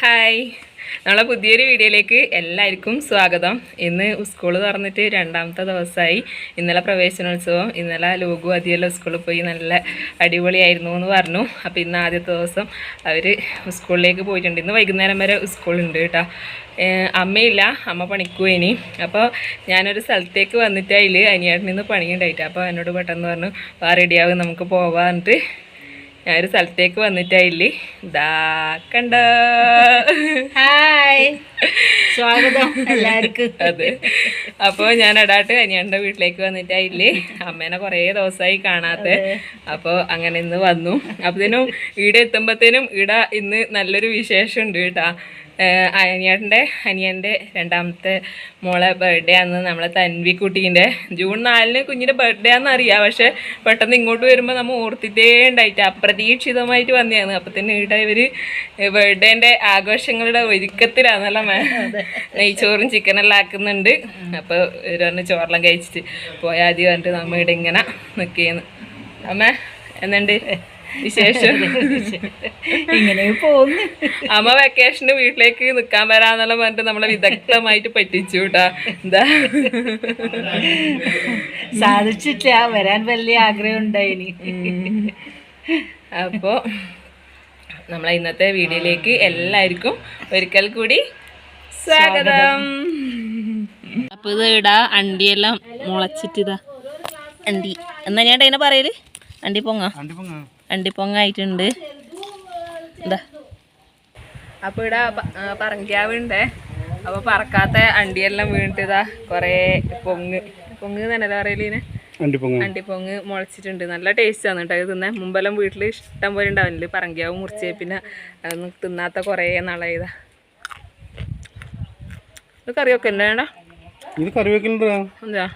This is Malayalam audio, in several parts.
ഹായ്, നമ്മളെ പുതിയൊരു വീഡിയോയിലേക്ക് എല്ലാവർക്കും സ്വാഗതം. ഇന്ന് സ്കൂൾ തുറന്നിട്ട് രണ്ടാമത്തെ ദിവസമായി. ഇന്നലെ പ്രവേശനോത്സവം, ഇന്നലെ ലോകു അതിയെല്ലാം സ്കൂളിൽ പോയി നല്ല അടിപൊളിയായിരുന്നു എന്ന് പറഞ്ഞു. അപ്പോൾ ഇന്ന് ആദ്യത്തെ ദിവസം അവർ സ്കൂളിലേക്ക് പോയിട്ടുണ്ട്. ഇന്ന് വൈകുന്നേരം വരെ സ്കൂളുണ്ട് കേട്ടോ. അമ്മയില്ല, അമ്മ പണിക്ക് പോയിനി. അപ്പോൾ ഞാനൊരു സ്ഥലത്തേക്ക് വന്നിട്ട് അതിൽ അനിയേട്ടനിൽ നിന്ന് പണിയുണ്ടായിട്ട് അപ്പോൾ എന്നോട് പെട്ടെന്ന് പറഞ്ഞു റെഡിയാവും നമുക്ക് പോവാന്നിട്ട് ഞാനൊരു സ്ഥലത്തേക്ക് വന്നിട്ടായില്ലേ. കണ്ട ഹായ്, സ്വാഗതം എല്ലാവർക്കും. അതെ, അപ്പോൾ ഞാൻ അടാട്ട് അനിയൻ്റെ വീട്ടിലേക്ക് വന്നിട്ടായില്ലേ. അമ്മേനെ കുറേ ദിവസമായി കാണാത്ത. അപ്പോൾ അങ്ങനെ ഇന്ന് വന്നു. അപ്പത്തേനും ഇവിടെ എത്തുമ്പോഴത്തേനും ഇവിടെ ഇന്ന് നല്ലൊരു വിശേഷമുണ്ട് കേട്ടോ. അനിയൻ്റെ രണ്ടാമത്തെ മോളെ ബർത്ത്ഡേ ആണ്. നമ്മളെ തൻവി കുട്ടീൻ്റെ ജൂൺ 4 കുഞ്ഞിൻ്റെ ബർത്ത്ഡേ ആണെന്ന് അറിയാം. പക്ഷെ പെട്ടെന്ന് ഇങ്ങോട്ട് വരുമ്പോൾ നമ്മൾ ഓർത്തിട്ടേ ഉണ്ടായിട്ട് അപ്രതീക്ഷിതമായിട്ട് വന്നതാണ്. അപ്പം തന്നെ ഇവിടെ ഇവർ ബർത്ത്ഡേൻ്റെ ആഘോഷങ്ങളുടെ ഒരുക്കത്തിലാണല്ലോ നെയ്ച്ചോറും ചിക്കനെല്ലാം ആക്കുന്നുണ്ട്. അപ്പോൾ ഇവരൊന്ന് ചോറെല്ലാം കഴിച്ചിട്ട് പോയാൽ ആദ്യം പറഞ്ഞിട്ട് നമ്മൾ ഇവിടെ ഇങ്ങനെ നിൽക്കുകയാണ്. അമ്മ എന്നുണ്ട് വിശേഷം? ഇങ്ങനെ പോകുന്നു. അമ്മ വെക്കേഷന് വീട്ടിലേക്ക് നിക്കാൻ വരാന്നെല്ലാം പറഞ്ഞിട്ട് നമ്മളെ വിദഗ്ധമായിട്ട് പറ്റിച്ചു കേട്ടാ. എന്താ സാധിച്ചിട്ടില്ല, വരാൻ വലിയ ആഗ്രഹം ഉണ്ടായിനി. അപ്പോൾ നമ്മളെ ഇന്നത്തെ വീഡിയോയിലേക്ക് എല്ലാവർക്കും ഒരിക്കൽ കൂടി സ്വാഗതം. അപ്പോൾ ഇത് ഇടാ അണ്ടിയെല്ലാം മുളച്ചിട്ടിതാ. അണ്ടി എന്നാ ഞാൻ അതിനെ പറയല് അണ്ടിപ്പൊങ്ങായിട്ടുണ്ട്. എന്താ അപ്പോൾ ഇവിടെ പറങ്കാവുണ്ടേ. അപ്പോൾ പറക്കാത്ത അണ്ടിയെല്ലാം വീണിട്ടിതാ കുറേ പൊങ്ങ് തന്നെ പറയലീനെ അണ്ടിപ്പൊങ്ങ് മുളച്ചിട്ടുണ്ട്. നല്ല ടേസ്റ്റാണ് കേട്ടോ ഇത് തിന്നാൻ. മുമ്പെല്ലാം വീട്ടിൽ ഇഷ്ടം പോലെ ഉണ്ടാവില്ല പറങ്കാവ് മുറിച്ച്. പിന്നെ അതൊന്നും തിന്നാത്ത കുറേ നാളായതാ. ഇത് കറിയൊക്കെ ഉണ്ടാ എന്താ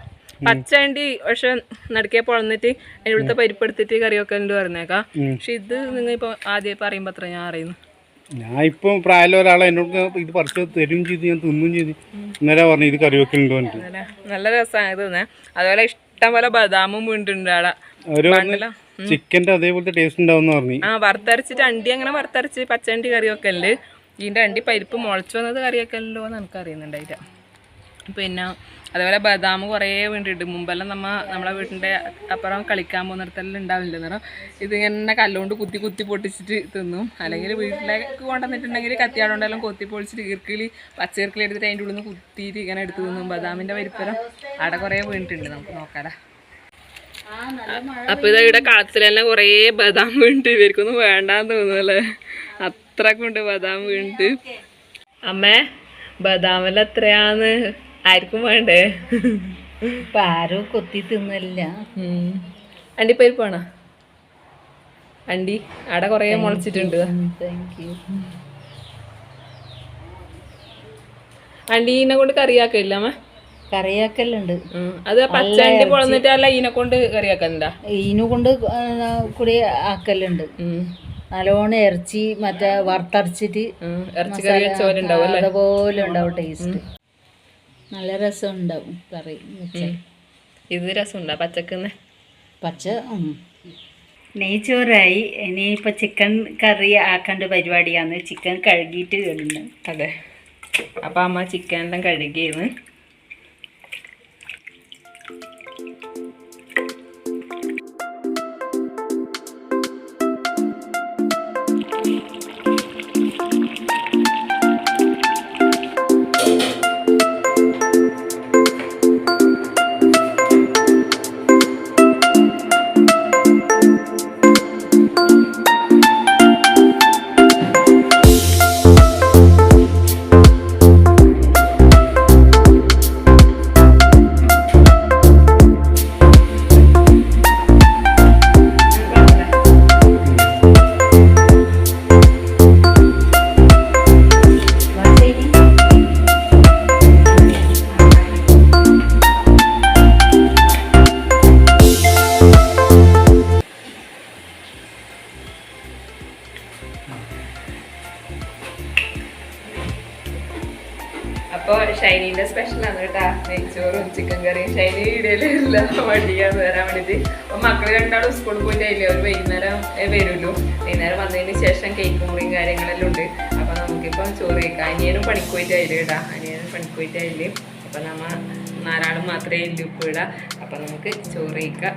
പച്ചണ്ടി പക്ഷെ നടുക്കെ പൊളന്നിട്ട് അതിൻ്റെ ഉള്ളത്തെ പരിപ്പെടുത്തിട്ട് കറിയൊക്കെ ഉണ്ട് പറഞ്ഞേക്കാം. പക്ഷെ ഇത് നിങ്ങൾ ഇപ്പൊ ആദ്യം പറയുമ്പോ അത്ര ഞാൻ അറിയുന്നു. ഞാൻ ഇപ്പൊ പ്രായമുള്ള ഒരാളെ എന്നോട് ഇത് പറിച്ച് തരുകയും ചെയ്ത് ഞാൻ തിന്നും ചെയ്ത് ഇന്നലെ പറഞ്ഞു ഇത് കറി വെക്കലുണ്ടോ. നല്ല രസമാണ് ഇത് തിന്നാൻ. അതുപോലെ ഇഷ്ടം പോലെ ബദാമും വീണ്ടുണ്ട് അവിടെ. ചിക്കൻ്റെ അതേപോലത്തെ ടേസ്റ്റ് ഉണ്ടാവും പറഞ്ഞു. വറുത്തരച്ചിട്ട് അണ്ടി അങ്ങനെ വറുത്തരച്ച് പച്ചണ്ടി കറിയൊക്കെ ഉണ്ട്. ഇതിന്റെ അണ്ടി പരിപ്പ് മുളച്ചു വന്നത് കറിയൊക്കെ ഉണ്ടോ എന്ന് എനിക്ക് അറിയുന്നുണ്ടായില്ല. പിന്നെ അതേപോലെ ബദാം കുറേ വേണ്ടിയിട്ട് മുമ്പെല്ലാം നമ്മളെ വീട്ടിൻ്റെ അപ്പുറം കളിക്കാൻ പോകുന്നിടത്തെല്ലാം ഉണ്ടാവില്ല നേരം ഇതിങ്ങനെ കല്ലുകൊണ്ട് കുത്തി പൊട്ടിച്ചിട്ട് തിന്നും. അല്ലെങ്കിൽ വീട്ടിലേക്ക് കൊണ്ടുവന്നിട്ടുണ്ടെങ്കിൽ കത്തിയാടുകൊണ്ടെല്ലാം കൊത്തി പൊളിച്ചിട്ട് പച്ചീർക്കിളി എടുത്തിട്ട് അതിൻ്റെ ഉള്ളിൽ നിന്ന് കുത്തിയിട്ട് ഇങ്ങനെ എടുത്ത് തിന്നും. ബദാമിൻ്റെ പരിപ്പരം അവിടെ കുറേ വീണിട്ടുണ്ട്, നമുക്ക് നോക്കാടാ. അപ്പോൾ ഇവിടെ കളത്തിലെല്ലാം കുറേ ബദാം വീണിട്ട് ഇവർക്കൊന്നും വേണ്ടാന്ന് തോന്നുന്നല്ലേ, അത്രക്കും ഉണ്ട് ബദാം വീണിട്ട്. അമ്മേ ബദാമെല്ലാം എത്രയാന്ന് ആർക്കും വേണ്ടേ? ഇപ്പൊ ആരും കൊത്തി തിന്നില്ല. അണ്ടിപ്പരിപ്പാണോ? അണ്ടി അവിടെ കൊറേ മുളച്ചിട്ടുണ്ട്. അണ്ടീനെ കൊണ്ട് കറിയാക്കില്ല അമ്മ? കറിയാക്കലുണ്ട്. അത് പച്ചണ്ടി പൊളന്നിട്ട് അല്ല ഈനെ കൊണ്ട് കറിയാക്കലുണ്ടാ? ഈനെ കൊണ്ട് കൂടി ആക്കലുണ്ട്. നല്ലോണം ഇറച്ചി മറ്റേ വറുത്തരച്ചിട്ട് അതുപോലെ ഉണ്ടാവും ടേസ്റ്റ്. നല്ല രസം ഉണ്ടാവും കറി. ഇത് രസമുണ്ടോ പച്ചക്കുന്ന? പച്ച നെയ്ച്ചോറായി. ഇനിയിപ്പോൾ ചിക്കൻ കറി ആക്കേണ്ട പരിപാടിയാണ്. ചിക്കൻ കഴുകിയിട്ട് ഇടുന്നു. അതെ, അപ്പം അമ്മ ചിക്കനെല്ലാം കഴുകിയെന്ന്. അപ്പോൾ ഷൈനീൻ്റെ സ്പെഷ്യലാണ് കേട്ടോ, നെയ്ച്ചോറും ചിക്കൻ കറിയും. ഷൈനി വീഡിയോയിലില്ല, വണ്ടിയാന്ന് വരാൻ വേണ്ടിയിട്ട്. അപ്പോൾ മക്കൾ രണ്ടാളും സ്കൂളിൽ പോയിട്ടായില്ലേ, അവർ വൈകുന്നേരം വരുമല്ലോ. വൈകുന്നേരം വന്നതിന് ശേഷം കേക്ക് മുറിയും കാര്യങ്ങളെല്ലാം ഉണ്ട്. അപ്പോൾ നമുക്ക് നമുക്കിപ്പോൾ ചോറ് കഴിക്കാം. അനിയനും പണിക്കുപോയിട്ടായില്ല കേട്ടാ, അനിയനും പണിക്കുപോയിട്ടായില്ല. അപ്പം നമ്മൾ 4 ആളും മാത്രമേ ഇല്ല ഉപ്പ് ഇടാം. അപ്പം നമുക്ക് ചോറ് കഴിക്കാം.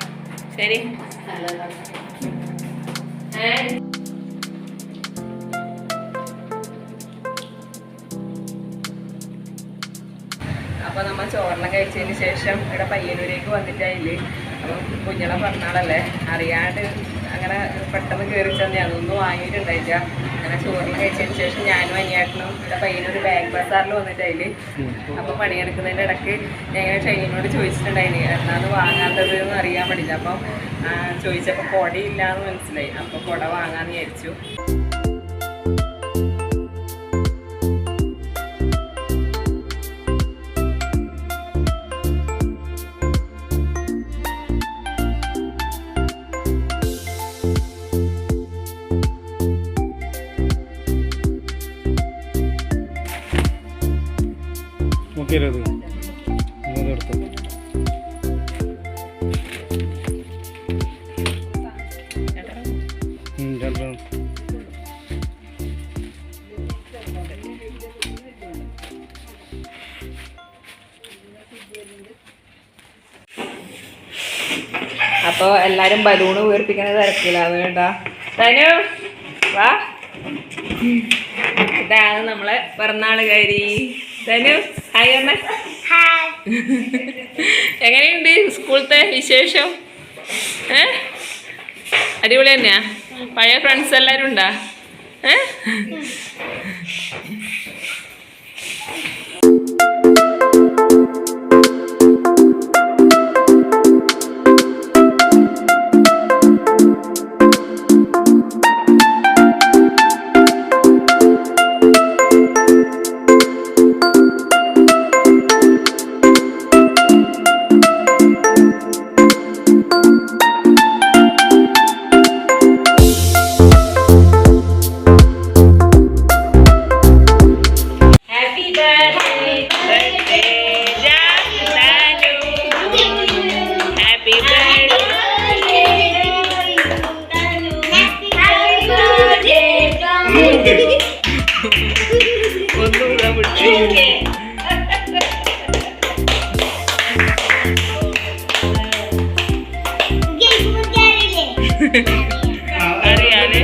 ശരി. അപ്പോൾ നമ്മൾ ചോറിനെ കഴിച്ചതിന് ശേഷം ഇവിടെ പയ്യന്നൂരേക്ക് വന്നിട്ടായില്ലേ. അപ്പം കുഞ്ഞളെ പറഞ്ഞാളല്ലേ, അറിയാണ്ട് അങ്ങനെ പെട്ടെന്ന് കയറി ചെന്നേ, അതൊന്നും വാങ്ങിയിട്ടുണ്ടായില്ല. അങ്ങനെ ചോറിനെ കഴിച്ചതിന് ശേഷം ഞാനും അനിയേട്ടനും ഇവിടെ പയ്യന്നൂർ ബാഗ് ബസാറിൽ വന്നിട്ടായില്ലേ. അപ്പോൾ പണിയെടുക്കുന്നതിൻ്റെ ഇടയ്ക്ക് ഞാൻ ഇങ്ങനെ ഷൈനോട് ചോദിച്ചിട്ടുണ്ടായില്ലേ എന്നാണ് വാങ്ങാത്തത് എന്ന് അറിയാൻ പാടില്ല. അപ്പം ചോദിച്ചപ്പോൾ കുടയില്ല എന്ന് മനസ്സിലായി. അപ്പോൾ കുട വാങ്ങാമെന്ന് വിചാരിച്ചു. നോക്കിയത് എടുത്തു. അപ്പോൾ എല്ലാവരും ബലൂണ് വീർപ്പിക്കുന്ന തിരക്കിലാണ് കേട്ടോ. തനു വാ, ഇതാണ് നമ്മളെ പിറന്നാളുകാരി തനു. ഹായ് അമ്മ. എങ്ങനെയുണ്ട് സ്കൂളത്തെ വിശേഷം? അടിപൊളി തന്നെയാ? പഴയ ഫ്രണ്ട്സ് എല്ലാവരും ഉണ്ടാ? അറിയാലേ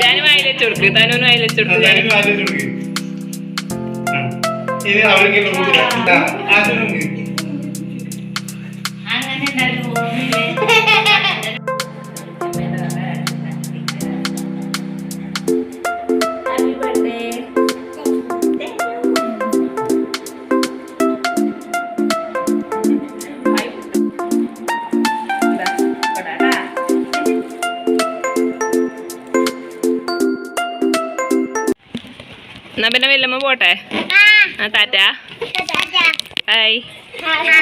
ഞാനും അയലച്ചു കൊടുക്ക്, തനൂനും അയലച്ചു കൊടുക്ക്. എന്നാ പിന്നെ വല്ലമ്മ പോട്ടെ. ആ ടാറ്റാ. ഹായ്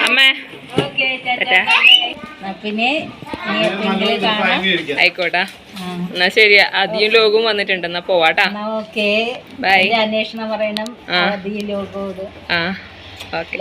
അമ്മേ. ടാറ്റാ. പിന്നെ ആയിക്കോട്ടെ. എന്നാ ശരി. അധികം ലോകം വന്നിട്ടുണ്ട്. എന്നാ പോവാട്ടാ. Okay bye. അന്വേഷണം പറയണം. ആ ലോകോട് ഓക്കെ.